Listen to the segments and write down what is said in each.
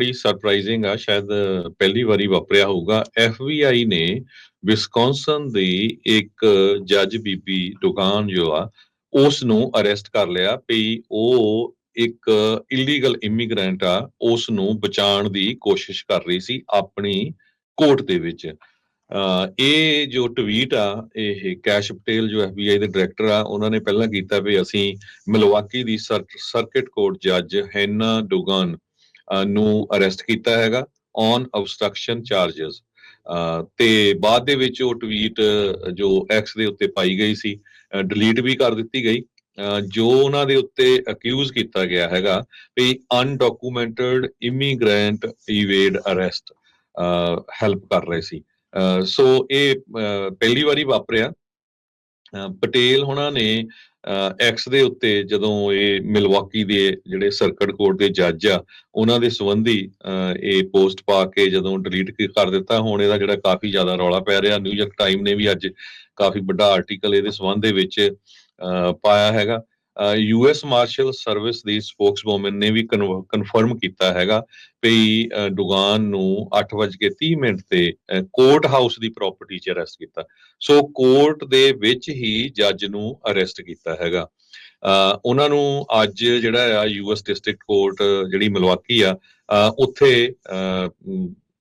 ਬੜੀ ਸਰਪ੍ਰਾਈਜ਼ਿੰਗ ਆ, ਸ਼ਾਇਦ ਪਹਿਲੀ ਵਾਰੀ ਵਾਪਰਿਆ ਹੋਊਗਾ। FBI ਨੇ ਵਿਸਕੌਨਸਨ ਦੀ ਇੱਕ ਜੱਜ ਬੀਬੀ ਡੁਗਾਨ ਜੋ ਆ, ਉਸ ਨੂੰ ਅਰੈਸਟ ਕਰ ਲਿਆ ਵੀ ਉਹ ਇੱਕ ਇਲੀਗਲ ਇਮੀਗ੍ਰੈਂਟ ਆ, ਉਸ ਨੂੰ ਬਚਾਉਣ ਦੀ ਕੋਸ਼ਿਸ਼ ਕਰ ਰਹੀ ਸੀ ਆਪਣੀ ਕੋਰਟ ਦੇ ਵਿੱਚ। ਇਹ ਜੋ ਟਵੀਟ ਆ, ਇਹ ਕੈਸ਼ ਪਟੇਲ ਜੋ FBI ਦੇ ਡਾਇਰੈਕਟਰ ਆ, ਉਹਨਾਂ ਨੇ ਪਹਿਲਾਂ ਕੀਤਾ ਵੀ ਅਸੀਂ ਮਿਲਵਾਕੀ ਦੀ ਸਰਕਿਟ ਕੋਰਟ ਜੱਜ ਹੈਨਾ ਡੁਗਨ ਨੂੰ ਅਰੈਸਟ ਕੀਤਾ ਹੈਗਾ ਔਨ ਅਬਸਟਰਕਸ਼ਨ ਚਾਰजेस। ਤੇ ਬਾਅਦ ਦੇ ਵਿੱਚ ਉਹ ਟਵੀਟ ਜੋ ਐਕਸ ਦੇ ਉੱਤੇ ਪਾਈ ਗਈ ਸੀ, ਡਿਲੀਟ ਵੀ ਕਰ ਦਿੱਤੀ ਗਈ। ਜੋ ਉਹਨਾਂ ਦੇ ਉੱਤੇ ਅਕਿਊਜ਼ ਕੀਤਾ ਗਿਆ ਹੈਗਾ ਵੀ ਅਨਡਾਕੂਮੈਂਟਡ ਇਮੀਗ੍ਰੈਂਟ ਇਵੇਡ ਅਰੈਸਟ ਹੈਲਪ ਕਰ ਰਹੇ ਸੀ। ਸੋ ਇਹ ਪਹਿਲੀ ਵਾਰੀ ਵਾਪਰਿਆ। ਪਟੇਲ ਹੁਣਾਂ ਨੇ ਐਕਸ ਦੇ ਉੱਤੇ ਜਦੋਂ ਇਹ ਮਿਲਵਾਕੀ ਦੇ ਜਿਹੜੇ ਸਰਕਟ ਕੋਰਟ ਦੇ ਜੱਜ ਆ, ਉਹਨਾਂ ਦੇ ਸੰਬੰਧੀ ਇਹ ਪੋਸਟ ਪਾ ਕੇ ਜਦੋਂ ਡਿਲੀਟ ਕਰ ਦਿੱਤਾ, ਹੁਣ ਇਹਦਾ ਜਿਹੜਾ ਕਾਫੀ ਜ਼ਿਆਦਾ ਰੌਲਾ ਪੈ ਰਿਹਾ। ਨਿਊਯਾਰਕ ਟਾਈਮ ਨੇ ਵੀ ਅੱਜ ਕਾਫੀ ਵੱਡਾ ਆਰਟੀਕਲ ਇਹਦੇ ਸੰਬੰਧ ਦੇ ਵਿੱਚ ਪਾਇਆ ਹੈਗਾ। US ਮਾਰਸ਼ਲ ਸਰਵਿਸ ਦੀ ਸਪੋਕਸਵੂਮਨ ਨੇ ਵੀ ਕਨਫਰਮ ਕੀਤਾ ਹੈਗਾ ਵੀ ਡੁਗਾਨ ਨੂੰ 8:30 ਤੇ ਕੋਰਟ ਹਾਊਸ ਦੀ ਪ੍ਰਾਪਰਟੀ 'ਚ ਅਰੈਸਟ ਕੀਤਾ। ਸੋ ਕੋਰਟ ਦੇ ਵਿੱਚ ਹੀ ਜੱਜ ਨੂੰ ਅਰੈਸਟ ਕੀਤਾ ਹੈਗਾ। ਉਹਨਾਂ ਨੂੰ ਅੱਜ ਜਿਹੜਾ ਆ US ਡਿਸਟ੍ਰਿਕਟ ਕੋਰਟ ਜਿਹੜੀ ਮਿਲਵਾਕੀ ਆ, ਉੱਥੇ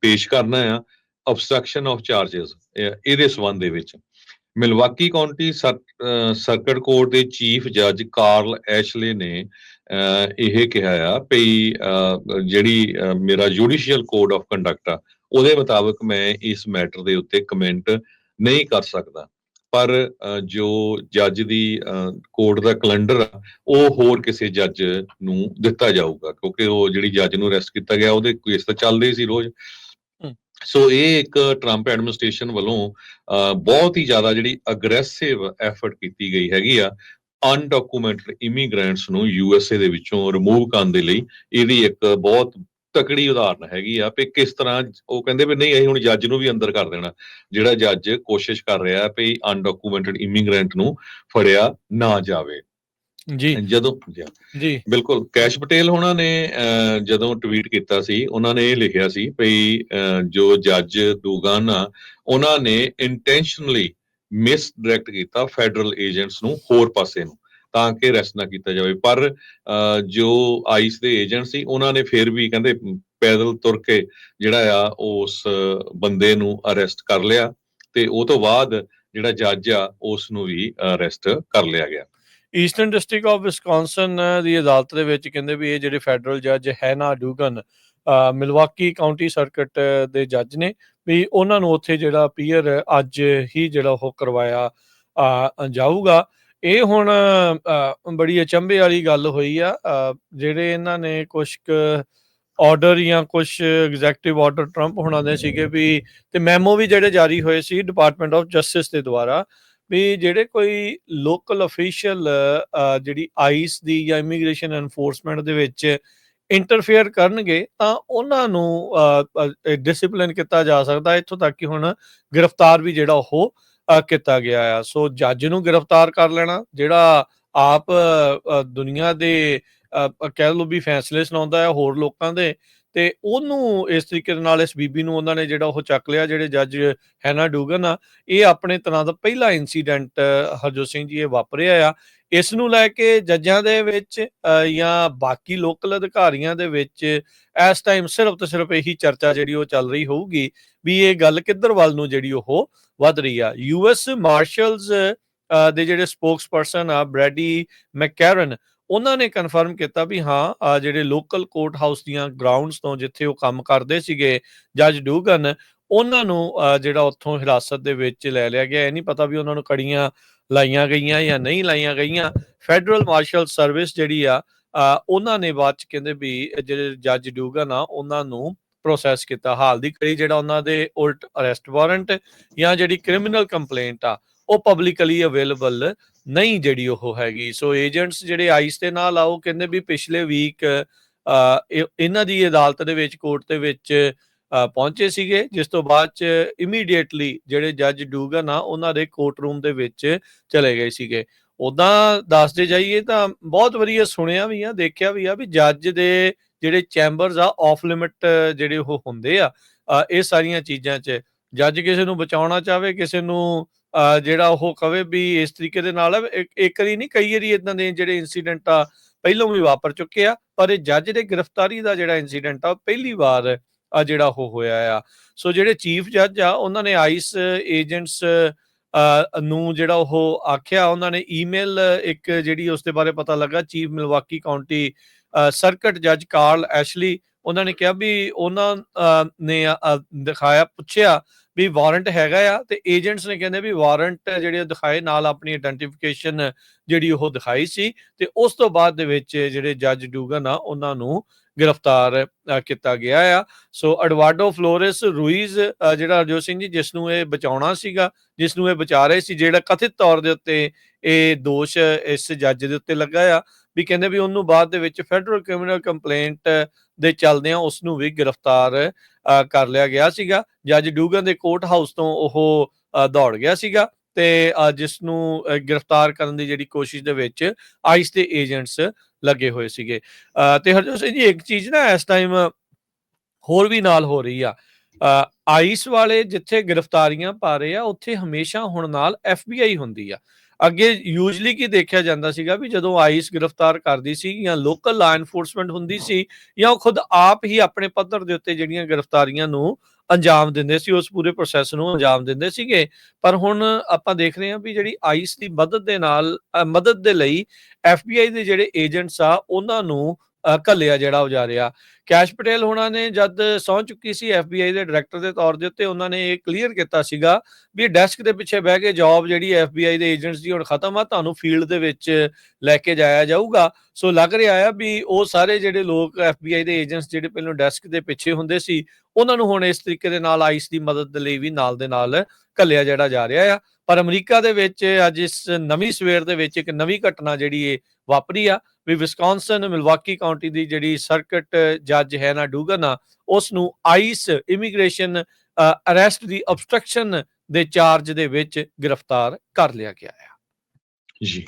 ਪੇਸ਼ ਕਰਨਾ ਆ ਅਬਸਟਰਕਸ਼ਨ ਆਫ ਚਾਰजेस ਇਹਦੇ ਸੰਬੰਧ ਦੇ ਵਿੱਚ। ਮਿਲਵਾਕੀ ਕਾਉਂਟੀ ਸਰਕਟ ਕੋਰਟ ਦੇ ਚੀਫ ਜੱਜ ਕਾਰਲ ਐਸ਼ਲੇ ਨੇ ਇਹ ਕਿਹਾ ਆ ਵੀ ਜਿਹੜੀ ਮੇਰਾ ਜੁਡੀਸ਼ੀਅਲ ਕੋਡ ਆਫ ਕੰਡਕਟ ਆ, ਉਹਦੇ ਮੁਤਾਬਕ ਮੈਂ ਇਸ ਮੈਟਰ ਦੇ ਉੱਤੇ ਕਮੈਂਟ ਨਹੀਂ ਕਰ ਸਕਦਾ। ਪਰ ਜੋ ਜੱਜ ਦੀ ਕੋਰਟ ਦਾ ਕੈਲੰਡਰ ਆ, ਉਹ ਹੋਰ ਕਿਸੇ ਜੱਜ ਨੂੰ ਦਿੱਤਾ ਜਾਊਗਾ, ਕਿਉਂਕਿ ਉਹ ਜਿਹੜੀ ਜੱਜ ਨੂੰ ਅਰੈਸਟ ਕੀਤਾ ਗਿਆ ਉਹਦੇ ਕੇਸ ਤਾਂ ਚੱਲਦੇ ਸੀ ਰੋਜ਼। ਸੋ ਇਹ ਇੱਕ ਟਰੰਪ ਐਡਮਿਨਿਸਟ੍ਰੇਸ਼ਨ ਵੱਲੋਂ ਬਹੁਤ ਹੀ ਜ਼ਿਆਦਾ ਜਿਹੜੀ ਅਗਰੈਸਿਵ ਐਫਰਟ ਕੀਤੀ ਗਈ ਹੈਗੀ ਆ ਅਨਡਾਕੂਮੈਂਟਡ ਇਮੀਗ੍ਰੈਂਟਸ ਨੂੰ USA ਦੇ ਵਿੱਚੋਂ ਰਿਮੂਵ ਕਰਨ ਦੇ ਲਈ। ਇਹਦੀ ਇੱਕ ਬਹੁਤ ਤਕੜੀ ਉਦਾਹਰਨ ਹੈਗੀ ਆ ਵੀ ਕਿਸ ਤਰ੍ਹਾਂ ਉਹ ਕਹਿੰਦੇ ਵੀ ਨਹੀਂ, ਅਸੀਂ ਹੁਣ ਜੱਜ ਨੂੰ ਵੀ ਅੰਦਰ ਕਰ ਦੇਣਾ, ਜਿਹੜਾ ਜੱਜ ਕੋਸ਼ਿਸ਼ ਕਰ ਰਿਹਾ ਵੀ ਅਨਡਾਕੂਮੈਂਟਡ ਇਮੀਗ੍ਰੈਂਟ ਨੂੰ ਫੜਿਆ ਨਾ ਜਾਵੇ। ਜੀ ਜਦੋਂ ਜੀ ਬਿਲਕੁਲ ਕੈਸ਼ ਪਟੇਲ ਉਹਨਾਂ ਨੇ ਜਦੋਂ ਟਵੀਟ ਕੀਤਾ ਸੀ, ਉਹਨਾਂ ਨੇ ਇਹ ਲਿਖਿਆ ਸੀ ਵੀ ਜੋ ਜੱਜ ਡੁਗਨ ਆ, ਉਹਨਾਂ ਨੇ ਇੰਟੈਂਸ਼ਨਲੀ ਮਿਸਡਾਇਰੈਕਟ ਕੀਤਾ ਫੈਡਰਲ ਏਜੰਟਸ ਨੂੰ ਹੋਰ ਪਾਸੇ ਨੂੰ, ਤਾਂ ਕਿ ਅਰੈਸਟ ਨਾ ਕੀਤਾ ਜਾਵੇ। ਪਰ ਜੋ ਆਈਸ ਦੇ ਏਜੰਟ ਸੀ, ਉਹਨਾਂ ਨੇ ਫਿਰ ਵੀ ਕਹਿੰਦੇ ਪੈਦਲ ਤੁਰ ਕੇ ਜਿਹੜਾ ਆ ਉਸ ਬੰਦੇ ਨੂੰ ਅਰੈਸਟ ਕਰ ਲਿਆ, ਤੇ ਉਹ ਤੋਂ ਬਾਅਦ ਜਿਹੜਾ ਜੱਜ ਆ ਉਸ ਨੂੰ ਵੀ ਅਰੈਸਟ ਕਰ ਲਿਆ ਗਿਆ। ਈਸਟਰਨ ਡਿਸਟ੍ਰਿਕਟ ਆਫ ਵਿਸਕੌਨਸਨ ਦੀ ਅਦਾਲਤ ਦੇ ਵਿੱਚ ਕਹਿੰਦੇ ਵੀ ਇਹ ਜਿਹੜੇ ਫੈਡਰਲ ਜੱਜ ਹੈਨਾ ਡੁਗਨ ਮਿਲਵਾਕੀ ਕਾਉਂਟੀ ਸਰਕਟ ਦੇ ਜੱਜ ਨੇ, ਵੀ ਉਹਨਾਂ ਨੂੰ ਉੱਥੇ ਜਿਹੜਾ ਅਪੀਅਰ ਅੱਜ ਹੀ ਜਿਹੜਾ ਉਹ ਕਰਵਾਇਆ ਜਾਊਗਾ। ਇਹ ਹੁਣ ਬੜੀ ਅਚੰਭੇ ਵਾਲੀ ਗੱਲ ਹੋਈ ਆ। ਜਿਹੜੇ ਇਹਨਾਂ ਨੇ ਕੁਛ ਕੁ ਆਰਡਰ ਜਾਂ ਕੁਛ ਐਗਜ਼ੈਕਟਿਵ ਆਰਡਰ ਟਰੰਪ ਹੋਣਾ ਦੇ ਸੀਗੇ ਵੀ, ਤੇ ਮੈਮੋ ਵੀ ਜਿਹੜੇ ਜਾਰੀ ਹੋਏ ਸੀ ਡਿਪਾਰਟਮੈਂਟ ਆਫ ਜਸਟਿਸ ਦੇ ਦੁਆਰਾ, ਵੀ ਜਿਹੜੇ ਕੋਈ ਲੋਕਲ ਅਫੀਸ਼ੀਅਲ ਜਿਹੜੀ ਆਈਸ ਦੀ ਜਾਂ ਇਮੀਗ੍ਰੇਸ਼ਨ ਐਨਫੋਰਸਮੈਂਟ ਦੇ ਵਿੱਚ ਇੰਟਰਫੇਅਰ ਕਰਨਗੇ ਤਾਂ ਉਹਨਾਂ ਨੂੰ ਡਿਸਿਪਲਿਨ ਕੀਤਾ ਜਾ ਸਕਦਾ। ਇੱਥੋਂ ਤੱਕ ਕਿ ਹੁਣ ਗ੍ਰਿਫਤਾਰ ਵੀ ਜਿਹੜਾ ਉਹ ਕੀਤਾ ਗਿਆ ਆ। ਸੋ ਜੱਜ ਨੂੰ ਗ੍ਰਿਫਤਾਰ ਕਰ ਲੈਣਾ, ਜਿਹੜਾ ਆਪ ਦੁਨੀਆ ਦੇ ਕਹਿ ਲਓ ਵੀ ਫੈਸਲੇ ਸੁਣਾਉਂਦਾ ਹੈ ਹੋਰ ਲੋਕਾਂ ਦੇ, ਤੇ ਉਹਨੂੰ ਇਸ ਤਰੀਕੇ ਦੇ ਨਾਲ ਇਸ ਬੀਬੀ ਨੂੰ ਉਹਨਾਂ ਨੇ ਜਿਹੜਾ ਉਹ ਚੱਕ ਲਿਆ। ਜਿਹੜੇ ਜੱਜ ਹੈਨਾ ਡੁਗਨ ਆ, ਇਹ ਆਪਣੇ ਤਰ੍ਹਾਂ ਦਾ ਪਹਿਲਾ ਇੰਸੀਡੈਂਟ ਹਰਜੋਤ ਸਿੰਘ ਜੀ ਇਹ ਵਾਪਰਿਆ ਆ। ਇਸ ਨੂੰ ਲੈ ਕੇ ਜੱਜਾਂ ਦੇ ਵਿੱਚ ਜਾਂ ਬਾਕੀ ਲੋਕਲ ਅਧਿਕਾਰੀਆਂ ਦੇ ਵਿੱਚ ਇਸ ਟਾਈਮ ਸਿਰਫ ਤੇ ਸਿਰਫ ਇਹੀ ਚਰਚਾ ਜਿਹੜੀ ਉਹ ਚੱਲ ਰਹੀ ਹੋਊਗੀ ਵੀ ਇਹ ਗੱਲ ਕਿੱਧਰ ਵੱਲ ਨੂੰ ਜਿਹੜੀ ਉਹ ਵੱਧ ਰਹੀ ਆ। US ਮਾਰਸ਼ਲਸ ਦੇ ਜਿਹੜੇ ਸਪੋਕਸ ਪਰਸਨ ਆ ਬ੍ਰੈਡੀ ਮੈਕਕੈਰਨ, ਉਹਨਾਂ ਨੇ ਕਨਫਰਮ ਕੀਤਾ ਵੀ ਹਾਂ ਜਿਹੜੇ ਲੋਕਲ ਕੋਰਟ ਹਾਊਸ ਦੀਆਂ ਗਰਾਊਂਡਸ ਤੋਂ ਜਿੱਥੇ ਉਹ ਕੰਮ ਕਰਦੇ ਸੀਗੇ ਜੱਜ ਡੁਗਨ, ਉਹਨਾਂ ਨੂੰ ਜਿਹੜਾ ਉੱਥੋਂ ਹਿਰਾਸਤ ਦੇ ਵਿੱਚ ਲੈ ਲਿਆ ਗਿਆ। ਇਹ ਨਹੀਂ ਪਤਾ ਵੀ ਉਹਨਾਂ ਨੂੰ ਕੜੀਆਂ ਲਾਈਆਂ ਗਈਆਂ ਜਾਂ ਨਹੀਂ ਲਾਈਆਂ ਗਈਆਂ। ਫੈਡਰਲ ਮਾਰਸ਼ਲ ਸਰਵਿਸ ਜਿਹੜੀ ਆ ਉਹਨਾਂ ਨੇ ਬਾਅਦ ਚ ਕਹਿੰਦੇ ਵੀ ਜਿਹੜੇ ਜੱਜ ਡੁਗਨ ਆ ਉਹਨਾਂ ਨੂੰ ਪ੍ਰੋਸੈਸ ਕੀਤਾ। ਹਾਲ ਦੀ ਘੜੀ ਜਿਹੜਾ ਉਹਨਾਂ ਦੇ ਉਲਟ ਅਰੈਸਟ ਵਾਰੰਟ ਜਾਂ ਜਿਹੜੀ ਕ੍ਰਿਮੀਨਲ ਕੰਪਲੇਂਟ ਆ ਉਹ ਪਬਲਿਕਲੀ ਅਵੇਲੇਬਲ ਨਹੀਂ ਜਿਹੜੀ ਉਹ ਹੈਗੀ। ਸੋ ਏਜੰਟਸ ਜਿਹੜੇ ਆਈਸ ਦੇ ਨਾਲ ਆ ਉਹ ਕਹਿੰਦੇ ਵੀ ਪਿਛਲੇ ਵੀਕ ਇਹਨਾਂ ਦੀ ਅਦਾਲਤ ਦੇ ਵਿੱਚ ਕੋਰਟ ਦੇ ਵਿੱਚ ਪਹੁੰਚੇ ਸੀਗੇ, ਜਿਸ ਤੋਂ ਬਾਅਦ ਚ ਇਮੀਡੀਏਟਲੀ ਜਿਹੜੇ ਜੱਜ ਡੁਗਨ ਆ ਉਹਨਾਂ ਦੇ ਕੋਰਟ ਰੂਮ ਦੇ ਵਿੱਚ ਚਲੇ ਗਏ ਸੀਗੇ। ਉੱਦਾਂ ਦੱਸਦੇ ਜਾਈਏ ਤਾਂ ਬਹੁਤ ਵਧੀਆ ਸੁਣਿਆ ਵੀ ਆ, ਦੇਖਿਆ ਵੀ ਆ ਵੀ ਜੱਜ ਦੇ ਜਿਹੜੇ ਚੈਂਬਰਸ ਆ ਆਫ ਲਿਮਿਟ ਜਿਹੜੇ ਉਹ ਹੁੰਦੇ ਆ ਇਹ ਸਾਰੀਆਂ ਚੀਜ਼ਾਂ 'ਚ ਜੱਜ ਕਿਸੇ ਨੂੰ ਬਚਾਉਣਾ ਚਾਹਵੇ, ਕਿਸੇ ਨੂੰ ਜਿਹੜਾ ਉਹ ਕਵੇ ਵੀ ਇਸ ਤਰੀਕੇ ਦੇ ਨਾਲ ਇੱਕ ਵਾਰੀ ਨਹੀਂ ਕਈ ਵਾਰੀ ਇਦਾਂ ਦੇ ਜਿਹੜੇ ਇੰਸੀਡੈਂਟ ਆ ਪਹਿਲਾਂ ਵੀ ਵਾਪਰ ਚੁੱਕੇ ਆ, ਪਰ ਇਹ ਜੱਜ ਦੇ ਗ੍ਰਿਫਤਾਰੀ ਦਾ ਜਿਹੜਾ ਇੰਸੀਡੈਂਟ ਆ ਪਹਿਲੀ ਵਾਰ ਜਿਹੜਾ ਉਹ ਹੋਇਆ ਆ। ਸੋ ਜਿਹੜੇ ਚੀਫ ਜੱਜ ਆ ਉਹਨਾਂ ਨੇ ਆਈਸ ਏਜੰਟਸ ਨੂੰ ਜਿਹੜਾ ਉਹ ਆਖਿਆ, ਉਹਨਾਂ ਨੇ ਈਮੇਲ ਇੱਕ ਜਿਹੜੀ ਉਸ ਦੇ ਬਾਰੇ ਪਤਾ ਲੱਗਾ ਚੀਫ ਮਿਲਵਾਕੀ ਕਾਉਂਟੀ ਸਰਕਟ ਜੱਜ ਕਾਰਲ ਐਸ਼ਲੀ, ਉਹਨਾਂ ਨੇ ਕਿਹਾ ਵੀ ਉਹਨਾਂ ਨੇ ਦਿਖਾਇਆ, ਪੁੱਛਿਆ ਵੀ ਵਾਰੰਟ ਹੈਗਾ ਆ, ਤੇ ਏਜੰਟਸ ਨੇ ਕਹਿੰਦੇ ਵੀ ਵਾਰੰਟ ਜਿਹੜੇ ਦਿਖਾਏ ਨਾਲ ਆਪਣੀ ਆਇਡੈਂਟੀਫਿਕੇਸ਼ਨ ਜਿਹੜੀ ਉਹ ਦਿਖਾਈ ਸੀ, ਤੇ ਉਸ ਤੋਂ ਬਾਅਦ ਦੇ ਵਿੱਚ ਜਿਹੜੇ ਜੱਜ ਡੂਗਨ ਆ ਉਹਨਾਂ ਨੂੰ ਗ੍ਰਿਫਤਾਰ ਕੀਤਾ ਗਿਆ ਆ। ਸੋ ਐਡਵਾਰਡੋ ਫਲੋਰੈਸ ਰੂਇਜ਼ ਜਿਹੜਾ ਹਰਜੋਤ ਸਿੰਘ ਜੀ ਜਿਸ ਨੂੰ ਇਹ ਬਚਾਉਣਾ ਸੀਗਾ, ਜਿਸ ਨੂੰ ਇਹ ਬਚਾ ਰਹੇ ਸੀ, ਜਿਹੜਾ ਕਥਿਤ ਤੌਰ ਦੇ ਉੱਤੇ ਇਹ ਦੋਸ਼ ਇਸ ਜੱਜ ਦੇ ਉੱਤੇ ਲੱਗਾ ਆ, ਵੀ ਕਹਿੰਦੇ ਵੀ ਉਹਨੂੰ ਬਾਅਦ ਦੇ ਵਿੱਚ ਫੈਡਰਲ ਕ੍ਰਿਮੀਨਲ ਕੰਪਲੇਂਟ ਦੇ ਚੱਲਦਿਆਂ ਉਸ ਨੂੰ ਵੀ ਗ੍ਰਿਫਤਾਰ ਕਰ ਲਿਆ ਗਿਆ ਸੀਗਾ। ਜੱਜ ਡੂਗਨ ਦੇ ਕੋਰਟ ਹਾਊਸ ਤੋਂ ਉਹ ਦੌੜ ਗਿਆ ਸੀਗਾ, ਤੇ ਜਿਸ ਨੂੰ ਗ੍ਰਿਫਤਾਰ ਕਰਨ ਦੀ ਜਿਹੜੀ ਕੋਸ਼ਿਸ਼ ਦੇ ਵਿੱਚ ਆਈਸ ਦੇ ਏਜੰਟਸ ਲੱਗੇ ਹੋਏ ਸੀਗੇ। ਤੇ ਹਰਜੋਤ ਸਿੰਘ ਜੀ ਇੱਕ ਚੀਜ਼ ਨਾ ਇਸ ਟਾਈਮ ਹੋਰ ਵੀ ਨਾਲ ਹੋ ਰਹੀ ਆ, ਆਈਸ ਵਾਲੇ ਜਿੱਥੇ ਗ੍ਰਿਫਤਾਰੀਆਂ ਪਾ ਰਹੇ ਆ ਉੱਥੇ ਹਮੇਸ਼ਾ ਹੁਣ ਨਾਲ FBI ਹੁੰਦੀ ਆ। ਅੱਗੇ ਯੂਜਲੀ ਕੀ ਦੇਖਿਆ ਜਾਂਦਾ ਸੀਗਾ ਵੀ ਜਦੋਂ ਆਈਸ ਗ੍ਰਿਫਤਾਰ ਕਰਦੀ ਸੀ ਜਾਂ ਲੋਕਲ ਲਾ ਐਨਫੋਰਸਮੈਂਟ ਹੁੰਦੀ ਸੀ ਜਾਂ ਉਹ ਖੁਦ ਆਪ ਹੀ ਆਪਣੇ ਪੱਧਰ ਦੇ ਉੱਤੇ ਜਿਹੜੀਆਂ ਗ੍ਰਿਫਤਾਰੀਆਂ ਨੂੰ ਅੰਜਾਮ ਦਿੰਦੇ ਸੀ, ਉਸ ਪੂਰੇ ਪ੍ਰੋਸੈਸ ਨੂੰ ਅੰਜਾਮ ਦਿੰਦੇ ਸੀਗੇ। ਪਰ ਹੁਣ ਆਪਾਂ ਦੇਖ ਰਹੇ ਹਾਂ ਵੀ ਜਿਹੜੀ ਆਈਸ ਦੀ ਮਦਦ ਦੇ ਨਾਲ ਮਦਦ ਦੇ ਲਈ FBI ਦੇ ਜਿਹੜੇ ਏਜੰਟਸ ਆ ਉਹਨਾਂ ਨੂੰ ਘੱਲਿਆ ਜਿਹੜਾ ਉਹ ਜਾ ਰਿਹਾ। ਕੈਸ਼ ਪਟੇਲ ਹੋਣਾ ਨੇ ਜਦ ਸਹੁੰ ਚੁੱਕੀ ਸੀ FBI ਦੇ ਡਾਇਰੈਕਟਰ ਦੇ ਤੌਰ ਦੇ ਉੱਤੇ, ਉਹਨਾਂ ਨੇ ਇਹ ਕਲੀਅਰ ਕੀਤਾ ਸੀਗਾ ਵੀ ਡੈਸਕ ਦੇ ਪਿੱਛੇ ਬਹਿ ਕੇ ਜੌਬ ਜਿਹੜੀ FBI ਦੇ ਏਜੰਟਸ ਦੀ ਹੁਣ ਖਤਮ ਆ, ਤੁਹਾਨੂੰ ਫੀਲਡ ਦੇ ਵਿੱਚ ਲੈ ਕੇ ਜਾਇਆ ਜਾਊਗਾ। ਸੋ ਲੱਗ ਰਿਹਾ ਆ ਵੀ ਉਹ ਸਾਰੇ ਜਿਹੜੇ ਲੋਕ FBI ਦੇ ਏਜੰਟਸ ਜਿਹੜੇ ਪਹਿਲਾਂ ਡੈਸਕ ਦੇ ਪਿੱਛੇ ਹੁੰਦੇ ਸੀ ਉਹਨਾਂ ਨੂੰ ਹੁਣ ਇਸ ਤਰੀਕੇ ਦੇ ਨਾਲ ਆਈਸ ਦੀ ਮਦਦ ਦੇ ਲਈ ਵੀ ਨਾਲ ਦੇ ਨਾਲ ਘੱਲਿਆ ਜਿਹੜਾ ਜਾ ਰਿਹਾ ਆ। ਪਰ ਅਮਰੀਕਾ ਦੇ ਵਿੱਚ ਅੱਜ ਇਸ ਨਵੀਂ ਸਵੇਰ ਦੇ ਵਿੱਚ ਇੱਕ ਨਵੀਂ ਘਟਨਾ ਜਿਹੜੀ ਇਹ ਵਾਪਰੀ ਆ ਵੀ ਵਿਸਕੌਨਸਨ ਮਿਲਵਾਕੀ ਕਾਉਂਟੀ ਦੀ ਜਿਹੜੀ ਸਰਕਟ ਜੱਜ ਹੈ ਨਾ ਡੂਗਨ ਆ, ਉਸ ਨੂੰ ਆਈਸ ਇਮੀਗ੍ਰੇਸ਼ਨ ਅਰੈਸਟ ਦੀ ਅਬਸਟਰਕਸ਼ਨ ਦੇ ਚਾਰਜ ਦੇ ਵਿੱਚ ਗ੍ਰਿਫਤਾਰ ਕਰ ਲਿਆ ਗਿਆ ਆ। ਜੀ।